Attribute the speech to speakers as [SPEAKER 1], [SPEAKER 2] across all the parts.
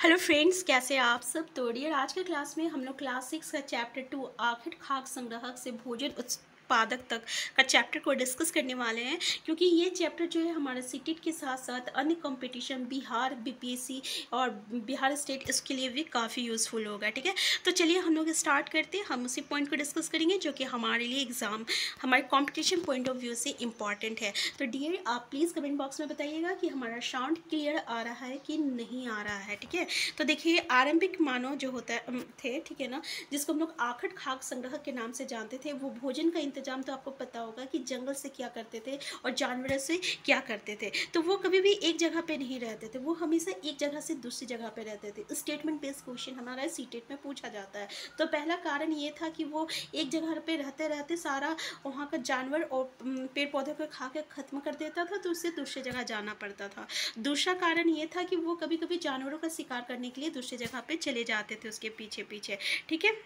[SPEAKER 1] Hello friends, कैसे आप सब। तो डियर, आज के क्लास में हम लोग क्लास 6 का चैप्टर 2 आखिर खाद्य संग्राहक से भोजन उत्पादक तक का चैप्टर को डिस्कस करने वाले हैं, क्योंकि ये चैप्टर जो है हमारे सीटेट के साथ साथ अन्य कंपटीशन बिहार बीपीएससी और बिहार स्टेट इसके लिए भी काफ़ी यूज़फुल होगा। ठीक है, तो चलिए हम लोग स्टार्ट करते हैं। हम उसी पॉइंट को डिस्कस करेंगे जो कि हमारे लिए एग्ज़ाम हमारे कॉम्पिटिशन पॉइंट ऑफ व्यू से इम्पॉर्टेंट है। तो डियर, आप प्लीज़ कमेंट बॉक्स में बताइएगा कि हमारा साउंड क्लियर आ रहा है कि नहीं आ रहा है। ठीक है, तो देखिए, आरंभिक मानव जो होता है थे, ठीक है ना, जिसको हम लोग आखिर खाद्य संग्रह के नाम से जानते थे, वो भोजन का इंतजाम तो आपको पता होगा कि जंगल से क्या करते थे और जानवरों से क्या करते थे। तो वो कभी भी एक जगह पे नहीं रहते थे, वो हमेशा एक जगह से दूसरी जगह पे रहते थे। स्टेटमेंट बेस्ड क्वेश्चन हमारा सीटेट में पूछा जाता है। तो पहला कारण ये था कि वो एक जगह पे रहते रहते सारा वहाँ का जानवर और पेड़ पौधों को खा के खत्म कर देता था, तो उससे दूसरी जगह जाना पड़ता था। दूसरा कारण ये था कि वो कभी कभी जानवरों का शिकार करने के लिए दूसरी जगह पे चले जाते थे उसके पीछे पीछे। ठीक है,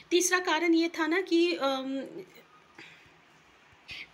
[SPEAKER 1] तीसरा कारण ये था ना कि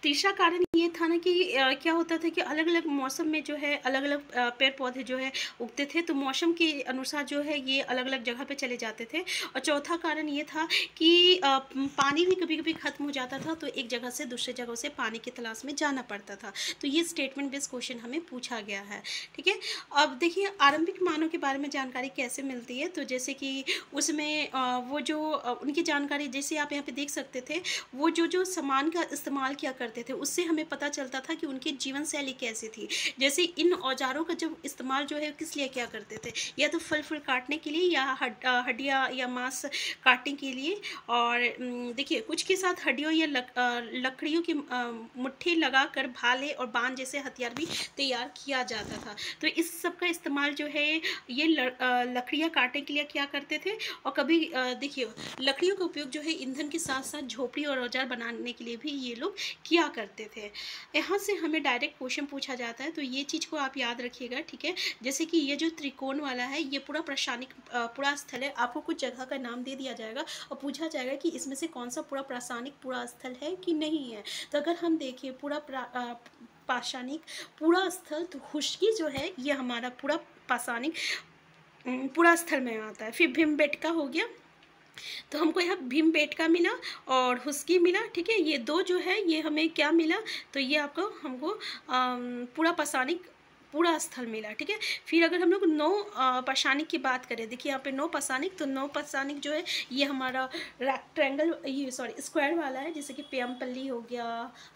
[SPEAKER 1] तीसरा कारण ये था ना कि क्या होता था कि अलग अलग मौसम में जो है अलग अलग पेड़ पौधे जो है उगते थे, तो मौसम के अनुसार जो है ये अलग अलग जगह पे चले जाते थे। और चौथा कारण ये था कि पानी भी कभी कभी ख़त्म हो जाता था, तो एक जगह से दूसरे जगह से पानी की तलाश में जाना पड़ता था। तो ये स्टेटमेंट बेस्ड क्वेश्चन हमें पूछा गया है। ठीक है, अब देखिए आरंभिक मानव के बारे में जानकारी कैसे मिलती है। तो जैसे कि उसमें वो जो उनकी जानकारी, जैसे आप यहाँ पे देख सकते थे, वो जो सामान का इस्तेमाल किया करते थे उससे हमें पता चलता था कि उनकी जीवन शैली कैसी थी। जैसे इन औजारों का जब इस्तेमाल जो है किस लिए क्या करते थे, या तो फल फूल काटने के लिए, या हड्डियाँ या मांस काटने के लिए। और देखिए, कुछ के साथ हड्डियों या लकड़ियों की मुट्ठी लगाकर भाले और बाण जैसे हथियार भी तैयार किया जाता था। तो इस सब का इस्तेमाल जो है ये लकड़ियाँ काटने के लिए क्या करते थे। और कभी देखिए, लकड़ियों का उपयोग जो है ईंधन के साथ साथ झोपड़ी और औजार बनाने के लिए भी ये लोग किया करते थे। यहाँ से हमें डायरेक्ट क्वेश्चन पूछा जाता है, तो ये चीज़ को आप याद रखिएगा। ठीक है, जैसे कि ये जो त्रिकोण वाला है ये पूरा प्रासानिक पूरा स्थल है। आपको कुछ जगह का नाम दे दिया जाएगा और पूछा जाएगा कि इसमें से कौन सा पूरा प्रासानिक पूरा स्थल है कि नहीं है। तो अगर हम देखें पूरा पाषाणिक पूरा स्थल, तो खुश्की जो है ये हमारा पूरा पाषाणिक पूरा स्थल में आता है। फिर भीमबेटका हो गया, तो हमको यहाँ भीमबेटका मिला और हुस्की मिला। ठीक है, ये दो जो है ये हमें क्या मिला, तो ये आपको हमको पूरा पाषाणिक पूरा स्थल मिला। ठीक है, फिर अगर हम लोग नौ पाषाणिक की बात करें, देखिए यहाँ पे नौ पाषाणिक, तो नौ पाषाणिक जो है ये हमारा रेक्टेंगल, ये सॉरी स्क्वायर वाला है, जैसे कि पेमपल्ली हो गया,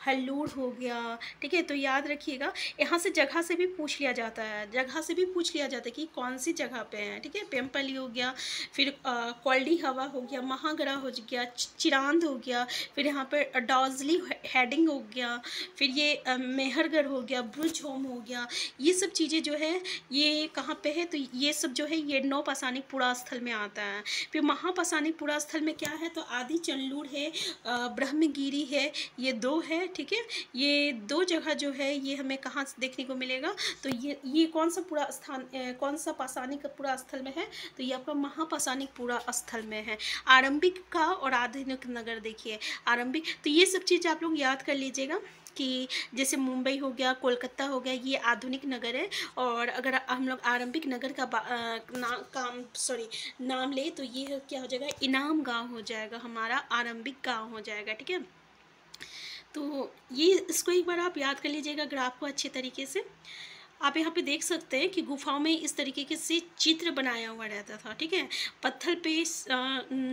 [SPEAKER 1] हल्लूर हो गया। ठीक है, तो याद रखिएगा, यहाँ से जगह से भी पूछ लिया जाता है, जगह से भी पूछ लिया जाता है कि कौन सी जगह पे है। ठीक है, पेमपल्ली हो गया, फिर क्वाल्डी हवा हो गया, महागरा हो गया, चिरांद हो गया, फिर यहाँ पर डॉजली हेडिंग हो गया, फिर ये मेहरगढ़ हो गया, ब्रुज होम हो गया। ये सब चीज़ें जो है ये कहाँ पे है, तो ये सब जो है ये नौ पाषाणिक पुरा स्थल में आता है। फिर महापाषाणिक पुरा स्थल में क्या है, तो आदि चंदलूर है, ब्रह्मगिरी है, ये दो है। ठीक है, ये दो जगह जो है ये हमें कहाँ से देखने को मिलेगा, तो ये कौन सा पूरा स्थान, कौन सा पाषाणिक पूरा स्थल में है, तो ये आपका महापाषाणिक पूरा स्थल में है। आरंभिक का और आधुनिक नगर, देखिए आरंभिक, तो ये सब चीज़ आप लोग याद कर लीजिएगा कि जैसे मुंबई हो गया, कोलकाता हो गया, ये आधुनिक नगर है। और अगर हम लोग आरंभिक नगर का नाम ले, तो ये क्या हो जाएगा, इनाम गांव हो जाएगा, हमारा आरंभिक गांव हो जाएगा। ठीक है, तो ये इसको एक बार आप याद कर लीजिएगा ग्राफ को अच्छे तरीके से। आप यहाँ पे देख सकते हैं कि गुफाओं में इस तरीके के से चित्र बनाया हुआ रहता था। ठीक है, पत्थर पे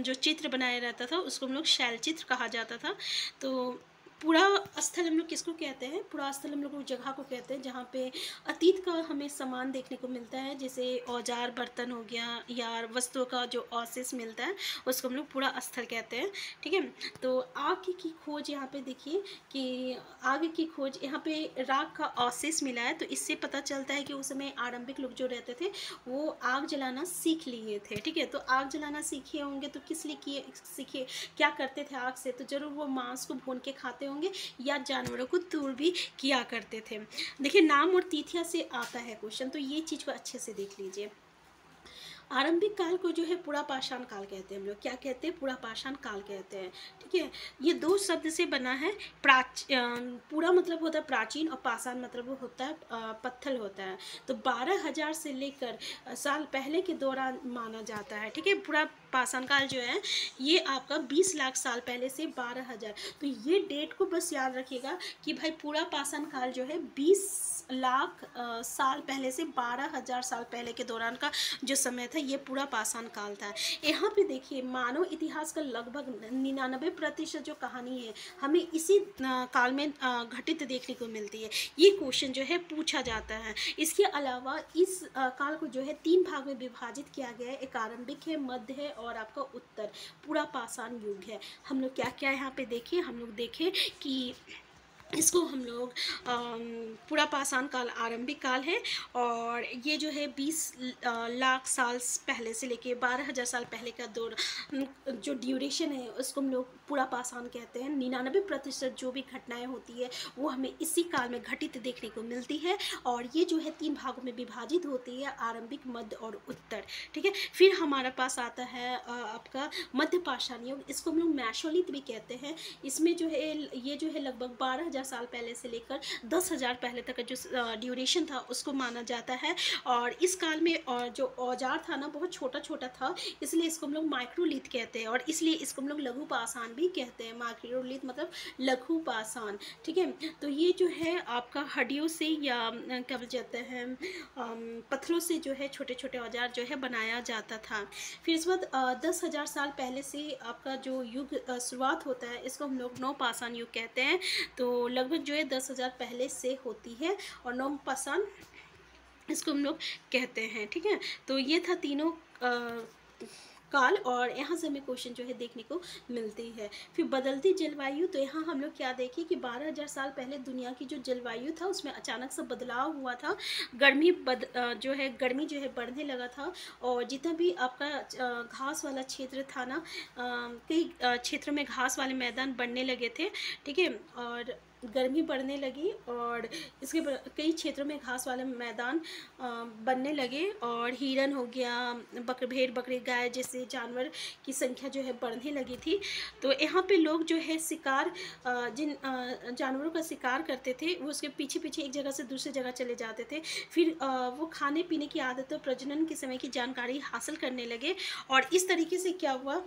[SPEAKER 1] जो चित्र बनाया रहता था उसको हम लोग शैल चित्र कहा जाता था। तो पूरा स्थल हम लोग किसको कहते हैं, पूरा स्थल हम लोग उस जगह को कहते हैं जहाँ पे अतीत का हमें सामान देखने को मिलता है, जैसे औजार बर्तन हो गया या वस्तुओं का जो अवशेष मिलता है उसको हम लोग पूरा स्थल कहते हैं। ठीक है, तो आग की खोज, यहाँ पे देखिए कि आग की खोज, यहाँ पे राख का अवशेष मिला है, तो इससे पता चलता है कि उस समय आरंभिक लोग जो रहते थे वो आग जलाना सीख लिए थे। ठीक है, तो आग जलाना सीखे होंगे तो किस लिए सीखे, क्या करते थे आग से, तो जरूर वो मांस को भून के खाते होंगे या जानवरों को दूर भी किया करते थे। देखिए, नाम और तिथियां से आता है क्वेश्चन, तो ये चीज़ को अच्छे से देख लीजिए। आरंभिक काल को जो है पूरा पाषाण काल कहते हैं हम लोग। क्या कहते हैं? पूरा पाषाण काल कहते हैं। ठीक है, ये दो शब्द से बना है। पूरा मतलब होता है प्राचीन, और पाषाण मतलब होता है पत्थर होता है। तो 12,000 से लेकर साल पहले के दौरान माना जाता है। ठीक है, पूरा पाषाण काल जो है ये आपका 20 लाख साल पहले से 12,000। तो ये डेट को बस याद रखिएगा कि भाई पूरा पाषाण काल जो है 20 लाख साल पहले से 12,000 साल पहले के दौरान का जो समय था, ये पूरा पाषाण काल था। यहाँ पे देखिए मानव इतिहास का लगभग 99% जो कहानी है हमें इसी काल में घटित देखने को मिलती है। ये क्वेश्चन जो है पूछा जाता है। इसके अलावा इस काल को जो है 3 भाग में विभाजित किया गया है। एक आरंभिक है, मध्य है और आपका उत्तर पूरा पाषाण युग है। हम लोग क्या क्या यहाँ पे देखें, हम लोग देखें कि इसको हम लोग पूरा पाषाण काल आरंभिक काल है, और ये जो है 20 लाख साल पहले से लेके 12,000 साल पहले का दौर जो ड्यूरेशन है उसको हम लोग पूरा पाषाण कहते हैं। 99% जो भी घटनाएं होती है वो हमें इसी काल में घटित देखने को मिलती है, और ये जो है 3 भागों में विभाजित होती है, आरंभिक, मध्य और उत्तर। ठीक है, फिर हमारे पास आता है आपका मध्य पाषाण युग। इसको हम लोग मेसोलिथ भी कहते हैं। इसमें जो है ये जो है लगभग 12,000 साल पहले से लेकर 10,000 पहले तक का जो ड्यूरेशन था उसको माना जाता है। और इस काल में और जो औजार था ना बहुत छोटा छोटा था, इसलिए इसको हम लोग माइक्रोलिथ कहते हैं, और इसलिए इसको हम लोग लघु पाषाण भी कहते हैं। माइक्रोलिथ मतलब लघु पाषाण। ठीक है, तो ये जो है आपका हड्डियों से या क्या बोल जाते हैं पत्थरों से जो है छोटे छोटे औजार जो है बनाया जाता था। फिर इस बाद 10,000 साल पहले से आपका जो युग शुरुआत होता है इसको हम लोग नव पाषाण युग कहते हैं। तो लगभग जो है 10,000 पहले से होती है, और नव पाषाण इसको हम लोग कहते हैं। ठीक है, तो ये था तीनों काल, और यहाँ से हमें क्वेश्चन जो है देखने को मिलती है। फिर बदलती जलवायु, तो यहाँ हम लोग क्या देखें कि 12,000 साल पहले दुनिया की जो जलवायु था उसमें अचानक से बदलाव हुआ था। गर्मी जो है बढ़ने लगा था, और जितना भी आपका घास वाला क्षेत्र था ना, कई क्षेत्रों में घास वाले मैदान बनने लगे थे। ठीक है, और गर्मी बढ़ने लगी, और इसके कई क्षेत्रों में घास वाले मैदान बनने लगे, और हिरन हो गया, भेड़ बकरी गाय जैसे जानवर की संख्या जो है बढ़ने लगी थी। तो यहाँ पे लोग जो है शिकार जिन जानवरों का शिकार करते थे वो उसके पीछे पीछे एक जगह से दूसरी जगह चले जाते थे। फिर वो खाने पीने की आदतों, प्रजनन के समय की जानकारी हासिल करने लगे, और इस तरीके से क्या हुआ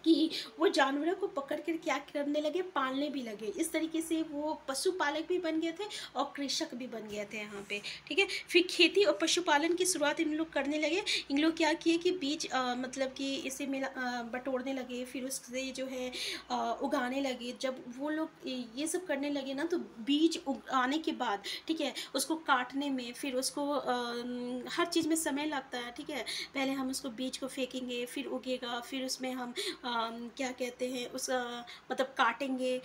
[SPEAKER 1] कि वो जानवरों को पकड़ कर क्या करने लगे, पालने भी लगे। इस तरीके से वो पशुपालक भी बन गए थे और कृषक भी बन गए थे यहाँ पे। ठीक है, फिर खेती और पशुपालन की शुरुआत इन लोग करने लगे। इन लोग क्या किए कि बीज मतलब कि इसे बटोरने लगे, फिर उससे जो है उगाने लगे। जब वो लोग ये सब करने लगे ना, तो बीज उगाने के बाद ठीक है उसको काटने में, फिर उसको हर चीज़ में समय लगता है। ठीक है, पहले हम उसको बीज को फेंकेंगे, फिर उगेगा, फिर उसमें हम क्या कहते हैं मतलब काटेंगे,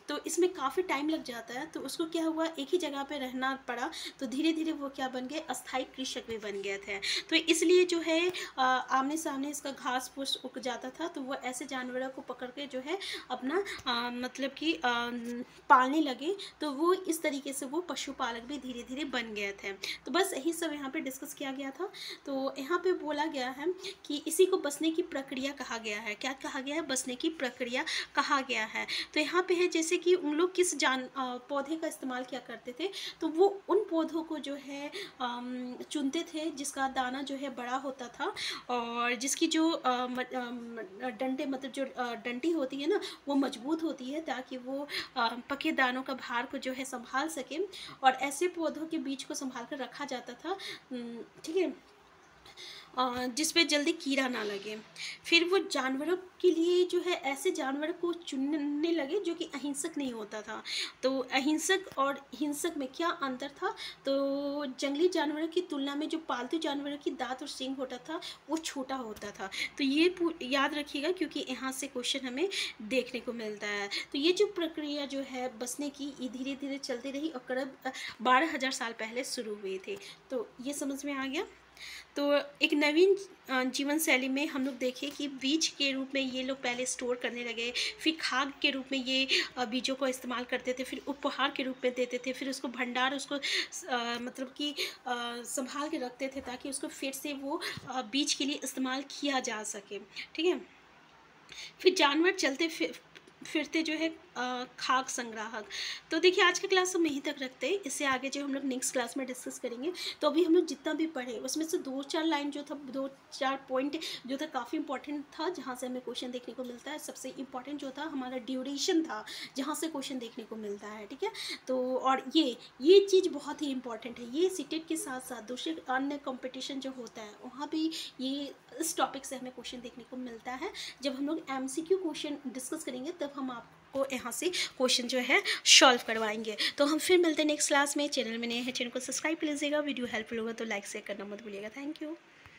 [SPEAKER 1] तो इसमें काफ़ी टाइम लग जाता है। तो उसको क्या हुआ, एक ही जगह पे रहना पड़ा, तो धीरे धीरे वो क्या बन गए, अस्थायी कृषक भी बन गए थे। तो इसलिए जो है आमने सामने इसका घास फूस उग जाता था, तो वो ऐसे जानवरों को पकड़ के जो है अपना मतलब कि पालने लगे। तो वो इस तरीके से वो पशुपालक भी धीरे धीरे बन गए थे। तो बस यही सब यहाँ पे डिस्कस किया गया था। तो यहाँ पे बोला गया है कि इसी को बसने की प्रक्रिया कहा गया है। क्या कहा गया है? बसने की प्रक्रिया कहा गया है। तो यहाँ पे है जैसे कि उन लोग किस पौधे का इस्तेमाल किया करते थे, तो वो उन पौधों को जो है चुनते थे जिसका दाना जो है बड़ा होता था, और जिसकी जो डंडे मतलब जो डंडी होती है ना वो मजबूत होती है, ताकि वो पके दानों का भार को जो है संभाल सके। और ऐसे पौधों के बीज को संभाल कर रखा जाता था। ठीक है, जिसपे जल्दी कीड़ा ना लगे। फिर वो जानवरों के लिए जो है ऐसे जानवर को चुनने लगे जो कि अहिंसक नहीं होता था। तो अहिंसक और हिंसक में क्या अंतर था? तो जंगली जानवरों की तुलना में जो पालतू जानवरों की दांत और सींग होता था वो छोटा होता था। तो ये याद रखिएगा, क्योंकि यहाँ से क्वेश्चन हमें देखने को मिलता है। तो ये जो प्रक्रिया जो है बसने की, ये धीरे धीरे चलती रही और करीब 12,000 साल पहले शुरू हुई थी। तो ये समझ में आ गया। तो एक नवीन जीवन शैली में हम लोग देखें कि बीज के रूप में ये लोग पहले स्टोर करने लगे, फिर खाद के रूप में ये बीजों को इस्तेमाल करते थे, फिर उपहार के रूप में देते थे, फिर उसको भंडार उसको मतलब कि संभाल के रखते थे ताकि उसको फिर से वो बीज के लिए इस्तेमाल किया जा सके। ठीक है। फिर जानवर चलते फिरते जो है खाक संग्राहक। तो देखिए आज का क्लास हम यहीं तक रखते हैं, इससे आगे जो हम लोग नेक्स्ट क्लास में डिस्कस करेंगे। तो अभी हम लोग जितना भी पढ़े उसमें से 2-4 लाइन जो था, 2-4 पॉइंट जो था काफ़ी इंपॉर्टेंट था, जहाँ से हमें क्वेश्चन देखने को मिलता है। सबसे इंपॉर्टेंट जो था हमारा ड्यूरेशन था, जहाँ से क्वेश्चन देखने को मिलता है। ठीक है। तो और ये चीज़ बहुत ही इंपॉर्टेंट है। ये सीटेट के साथ साथ दूसरे अन्य कॉम्पिटिशन जो होता है वहाँ भी ये इस टॉपिक से हमें क्वेश्चन देखने को मिलता है। जब हम लोग MCQ क्वेश्चन डिस्कस करेंगे तब हम आपको यहाँ से क्वेश्चन जो है सॉल्व करवाएंगे। तो हम फिर मिलते हैं नेक्स्ट क्लास में। चैनल में नए हैं, चैनल को सब्सक्राइब कर लीजिएगा। वीडियो हेल्पफुल होगा तो लाइक शेयर करना मत भूलिएगा। Thank you.